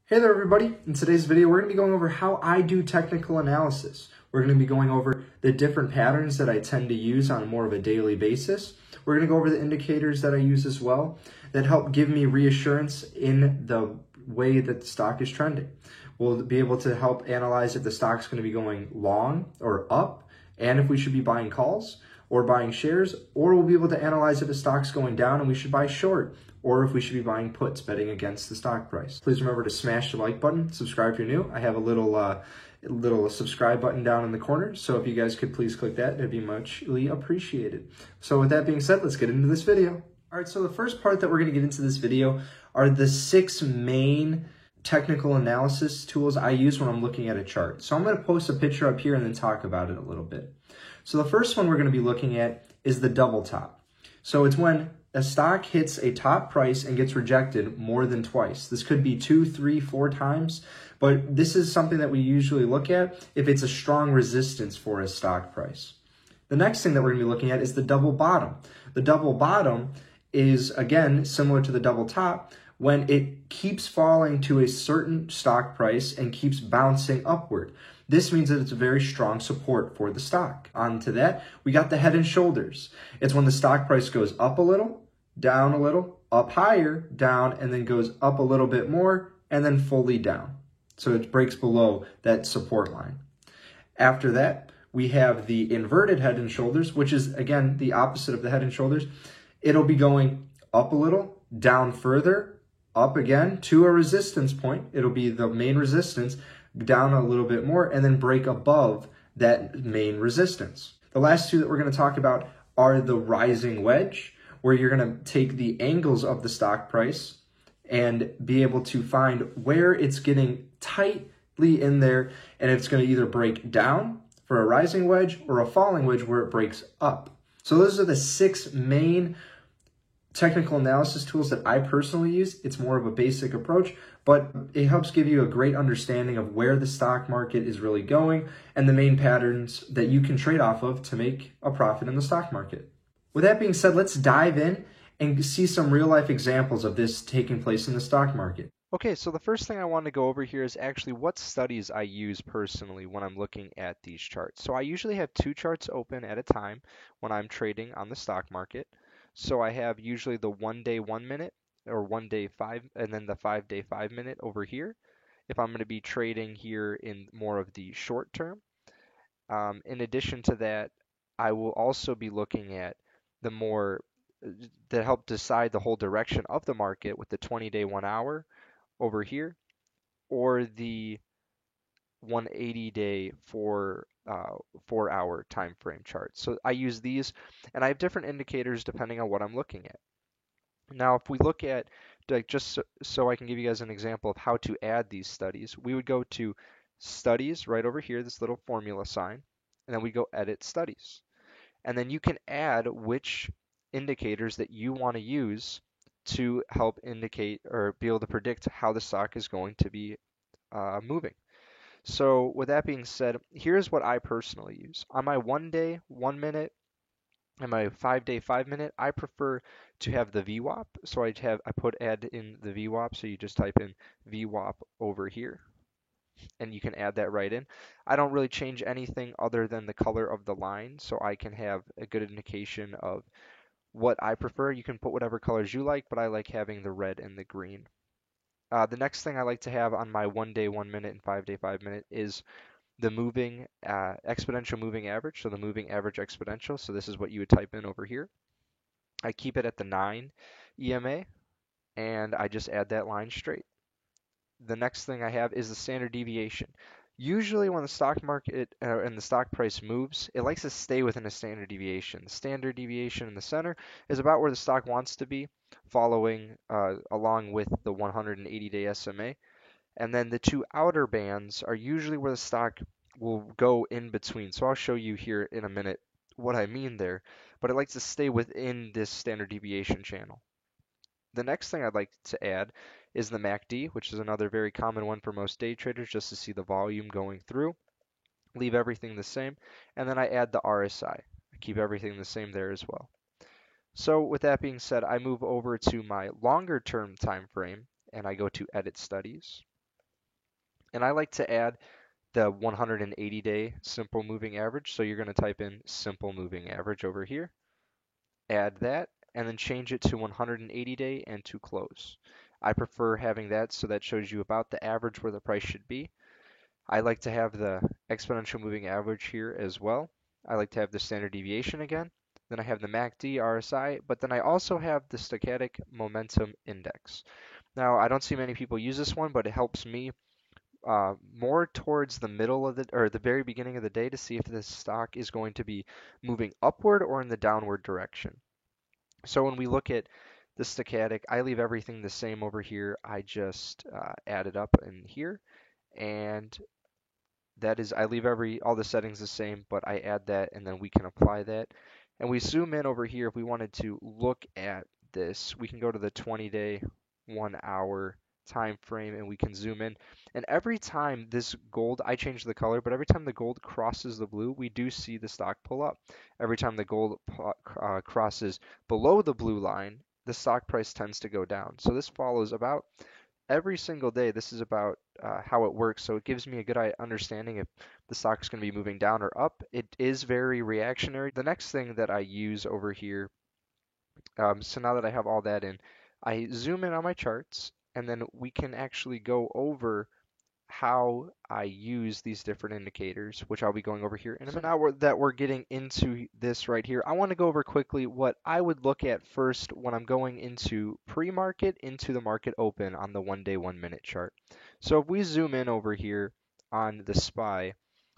Hey there everybody, in today's video we're going to be going over how I do technical analysis. We're going to be going over the different patterns that I tend to use on more of a daily basis. We're going to go over the indicators that I use as well that help give me reassurance in the way that the stock is trending. We'll be able to help analyze if the stock's going to be going long or up, and if we should be buying calls or buying shares, or we'll be able to analyze if the stock's going down and we should buy short, or if we should be buying puts, betting against the stock price. Please remember to smash the like button, subscribe if you're new. I have a little subscribe button down in the corner, so if you guys could please click that, it'd be muchly appreciated. So with that being said, let's get into this video. All right, so the first part that we're gonna get into this video are the 6 main technical analysis tools I use when I'm looking at a chart. So I'm gonna post a picture up here and then talk about it a little bit. So the first one we're gonna be looking at is the double top. So it's when a stock hits a top price and gets rejected more than twice. This could be 2, 3, 4 times, but this is something that we usually look at if it's a strong resistance for a stock price. The next thing that we're gonna be looking at is the double bottom. The double bottom is, again, similar to the double top, when it keeps falling to a certain stock price and keeps bouncing upward. This means that it's a very strong support for the stock. On to that, we got the head and shoulders. It's when the stock price goes up a little, down a little, up higher, down, and then goes up a little bit more, and then fully down. So it breaks below that support line. After that, we have the inverted head and shoulders, which is, again, the opposite of the head and shoulders. It'll be going up a little, down further, up again to a resistance point. It'll be the main resistance, down a little bit more, and then break above that main resistance. The last two that we're going to talk about are the rising wedge, where you're going to take the angles of the stock price and be able to find where it's getting tightly in there, and it's going to either break down for a rising wedge or a falling wedge where it breaks up. So those are the 6 main technical analysis tools that I personally use. It's more of a basic approach, but it helps give you a great understanding of where the stock market is really going and the main patterns that you can trade off of to make a profit in the stock market. With that being said, let's dive in and see some real life examples of this taking place in the stock market. Okay, so the first thing I want to go over here is actually what studies I use personally when I'm looking at these charts. So I usually have 2 charts open at a time when I'm trading on the stock market. So I have usually the 1 day 1 minute or 1 day 5 and then the 5 day 5 minute over here if I'm going to be trading here in more of the short term. In addition to that, I will also be looking at the more that help decide the whole direction of the market with the 20 day 1 hour over here or the 180 day 4 hour time frame chart. So I use these and I have different indicators depending on what I'm looking at. Now, if we look at, like, just so I can give you guys an example of how to add these studies, we would go to studies right over here, this little formula sign, and then we go edit studies. And then you can add which indicators that you want to use to help indicate or be able to predict how the stock is going to be moving. So with that being said, here's what I personally use. On my 1 day, 1 minute, and my 5 day, 5 minute, I prefer to have the VWAP. So I add in the VWAP. So you just type in VWAP over here and you can add that right in. I don't really change anything other than the color of the line, so I can have a good indication of what I prefer. You can put whatever colors you like, but I like having the red and the green. The next thing I like to have on my 1 day, 1 minute, and 5 day, 5 minute is the moving exponential moving average, so the moving average exponential. So this is what you would type in over here. I keep it at the 9 EMA, and I just add that line straight. The next thing I have is the standard deviation. Usually when the stock market and the stock price moves, it likes to stay within a standard deviation. The standard deviation in the center is about where the stock wants to be, following along with the 180-day SMA. And then the 2 outer bands are usually where the stock will go in between. So I'll show you here in a minute what I mean there, but it likes to stay within this standard deviation channel. The next thing I'd like to add is the MACD, which is another very common one for most day traders, just to see the volume going through. Leave everything the same, and then I add the RSI. I keep everything the same there as well. So with that being said, I move over to my longer term time frame, and I go to edit studies. And I like to add the 180-day simple moving average. So you're going to type in simple moving average over here, add that, and then change it to 180-day and to close. I prefer having that so that shows you about the average where the price should be. I like to have the exponential moving average here as well. I like to have the standard deviation again. Then I have the MACD, RSI, but then I also have the stochastic momentum index. Now, I don't see many people use this one, but it helps me more towards the middle of or the very beginning of the day to see if the stock is going to be moving upward or in the downward direction. So when we look at the stochastic, I leave everything the same over here. I just add it up in here, and that is, I leave all the settings the same, but I add that and then we can apply that. And we zoom in over here. If we wanted to look at this, we can go to the 20-day, 1 hour time frame and we can zoom in. And every time this gold, I change the color, but every time the gold crosses the blue, we do see the stock pull up. Every time the gold crosses below the blue line, the stock price tends to go down. So this follows about every single day. This is about how it works. So it gives me a good understanding if the stock is going to be moving down or up. It is very reactionary. The next thing that I use over here, so now that I have all that in, I zoom in on my charts and then we can actually go over how I use these different indicators, which I'll be going over here in a minute. So now that we're getting into this right here, I want to go over quickly what I would look at first when I'm going into pre-market into the market open on the 1 day, 1 minute chart. So if we zoom in over here on the SPY,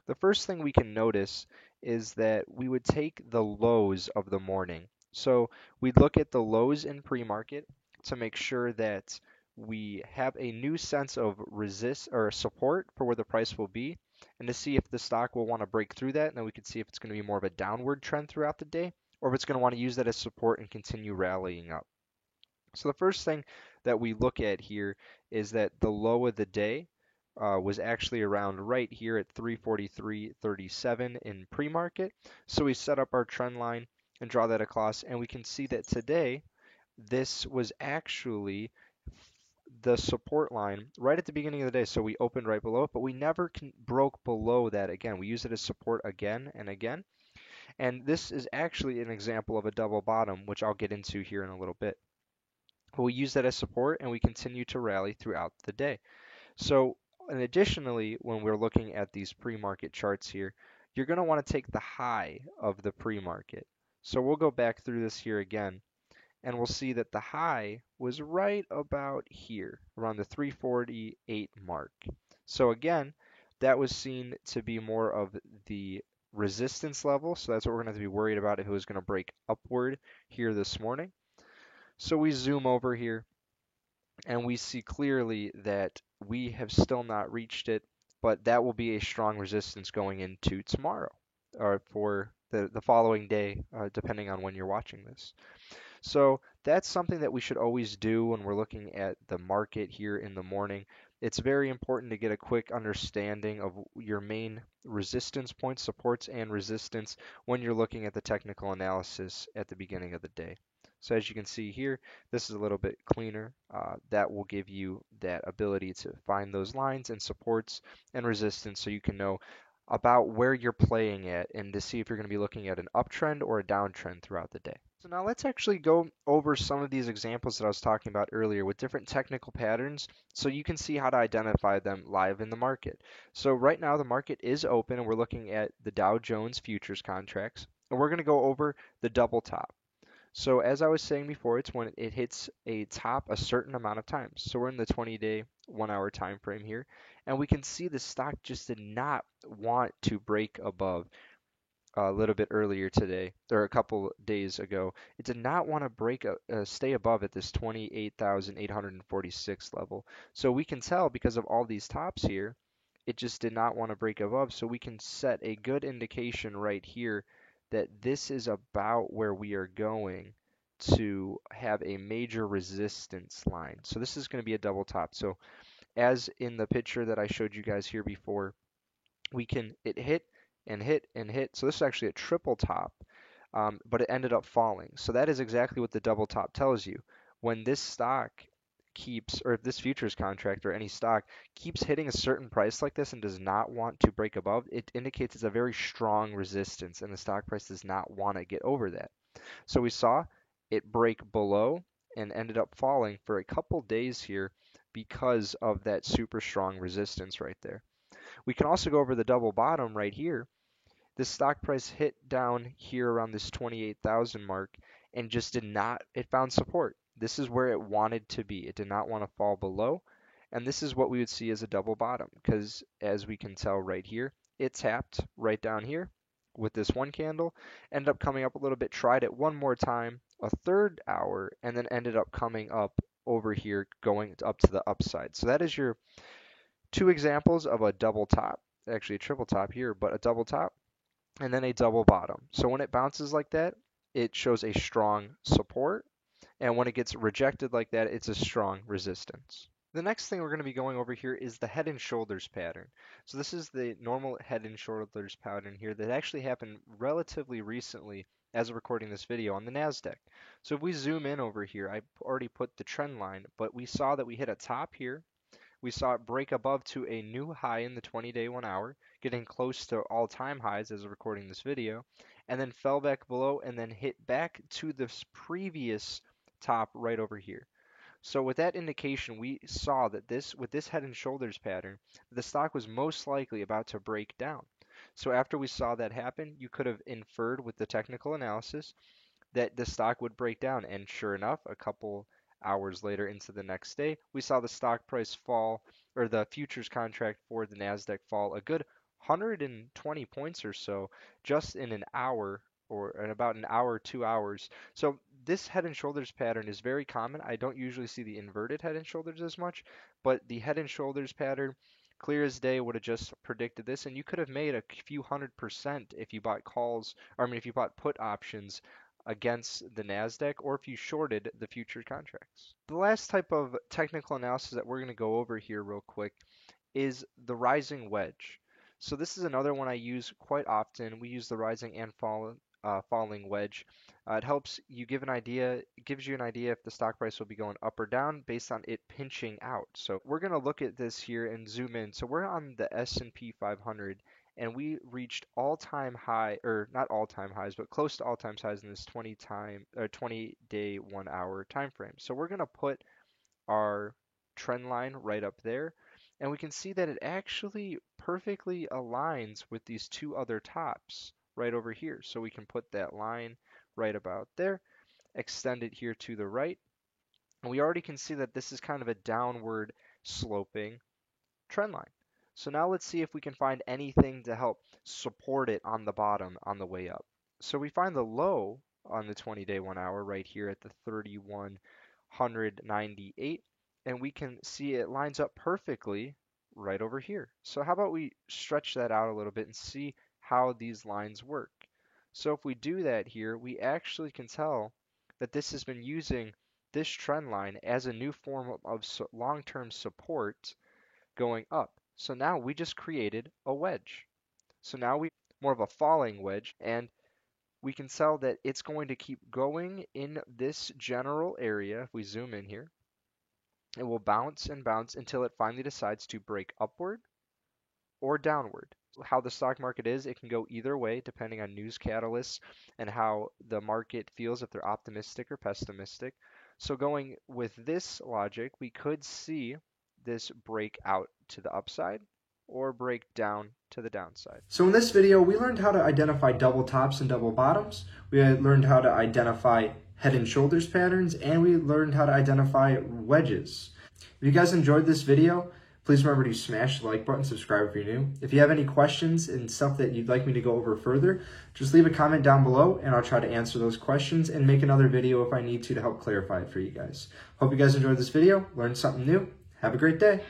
the first thing we can notice is that we would take the lows of the morning. So we'd look at the lows in pre-market to make sure that we have a new sense of resist or support for where the price will be, and to see if the stock will want to break through that, and then we can see if it's going to be more of a downward trend throughout the day, or if it's going to want to use that as support and continue rallying up. So the first thing that we look at here is that the low of the day was actually around right here at 343.37 in pre-market. So we set up our trend line and draw that across, and we can see that today this was actually the support line right at the beginning of the day. So we opened right below it, but we never broke below that again. We use it as support again and again. And this is actually an example of a double bottom, which I'll get into here in a little bit. But we use that as support and we continue to rally throughout the day. So, and additionally, when we're looking at these pre-market charts here, you're going to want to take the high of the pre-market. So we'll go back through this here again, and we'll see that the high was right about here, around the 348 mark. So again, that was seen to be more of the resistance level, so that's what we're going to have to be worried about if it was going to break upward here this morning. So we zoom over here, and we see clearly that we have still not reached it, but that will be a strong resistance going into tomorrow, or for the following day, depending on when you're watching this. So that's something that we should always do when we're looking at the market here in the morning. It's very important to get a quick understanding of your main resistance points, supports, and resistance when you're looking at the technical analysis at the beginning of the day. So as you can see here, this is a little bit cleaner. That will give you that ability to find those lines and supports and resistance so you can know about where you're playing at and to see if you're going to be looking at an uptrend or a downtrend throughout the day. So now let's actually go over some of these examples that I was talking about earlier with different technical patterns so you can see how to identify them live in the market. So right now the market is open and we're looking at the Dow Jones futures contracts, and we're going to go over the double top. So as I was saying before, it's when it hits a top a certain amount of times. So we're in the 20-day, 1 hour time frame here, and we can see the stock just did not want to break above a little bit earlier today, or a couple days ago. It did not want to stay above at this 28,846 level. So we can tell because of all these tops here, it just did not want to break above. So we can set a good indication right here that this is about where we are going to have a major resistance line. So this is going to be a double top. So as in the picture that I showed you guys here before, it hit and hit and hit. So this is actually a triple top, but it ended up falling. So that is exactly what the double top tells you. When this stock keeps, or if this futures contract or any stock keeps hitting a certain price like this and does not want to break above, it indicates it's a very strong resistance and the stock price does not want to get over that. So we saw it break below and ended up falling for a couple days here because of that super strong resistance right there. We can also go over the double bottom right here. This stock price hit down here around this 28,000 mark and just did not, it found support. This is where it wanted to be. It did not want to fall below. And this is what we would see as a double bottom because as we can tell right here, it tapped right down here with this one candle, ended up coming up a little bit, tried it one more time, a third hour, and then ended up coming up over here, going up to the upside. So that is your two examples of a double top, actually a triple top here, but a double top and then a double bottom. So when it bounces like that, it shows a strong support, and when it gets rejected like that, it's a strong resistance. The next thing we're going to be going over here is the head and shoulders pattern. So this is the normal head and shoulders pattern here that actually happened relatively recently as of recording this video on the NASDAQ. So if we zoom in over here, I already put the trend line, but we saw that we hit a top here. We saw it break above to a new high in the 20-day 1 hour, getting close to all-time highs as of recording this video, and then fell back below and then hit back to this previous top right over here. So with that indication, we saw that with this head and shoulders pattern, the stock was most likely about to break down. So after we saw that happen, you could have inferred with the technical analysis that the stock would break down, and sure enough, a couple hours later into the next day, we saw the stock price fall, or the futures contract for the NASDAQ fall a good 120 points or so just in an hour, or in about an hour, 2 hours. So this head and shoulders pattern is very common. I don't usually see the inverted head and shoulders as much, but the head and shoulders pattern, clear as day, would have just predicted this, and you could have made a few 100% if you bought calls, or I mean if you bought put options against the NASDAQ, or if you shorted the future contracts. The last type of technical analysis that we're going to go over here real quick is the rising wedge. So this is another one I use quite often. We use the rising and falling wedge. It helps you give an idea, it gives you an idea if the stock price will be going up or down based on it pinching out. So we're going to look at this here and zoom in. So we're on the S&P 500, and we reached all-time high, or not all-time highs, but close to all-time highs in this 20-day 1 hour time frame. So we're going to put our trend line right up there, and we can see that it actually perfectly aligns with these two other tops right over here. So we can put that line right about there, extend it here to the right, and we already can see that this is kind of a downward sloping trend line. So now let's see if we can find anything to help support it on the bottom on the way up. So we find the low on the 20-day 1 hour right here at the 3198, and we can see it lines up perfectly right over here. So how about we stretch that out a little bit and see how these lines work. So if we do that here, we actually can tell that this has been using this trend line as a new form of long-term support going up. So now we just created a wedge. So now we more of a falling wedge, and we can tell that it's going to keep going in this general area. If we zoom in here, it will bounce and bounce until it finally decides to break upward or downward. How the stock market is, it can go either way depending on news catalysts and how the market feels, if they're optimistic or pessimistic. So going with this logic, we could see this break out to the upside or break down to the downside. So in this video, we learned how to identify double tops and double bottoms. We learned how to identify head and shoulders patterns, and we learned how to identify wedges. If you guys enjoyed this video, please remember to smash the like button, subscribe if you're new. If you have any questions and stuff that you'd like me to go over further, just leave a comment down below and I'll try to answer those questions and make another video if I need to help clarify it for you guys. Hope you guys enjoyed this video, learned something new. Have a great day.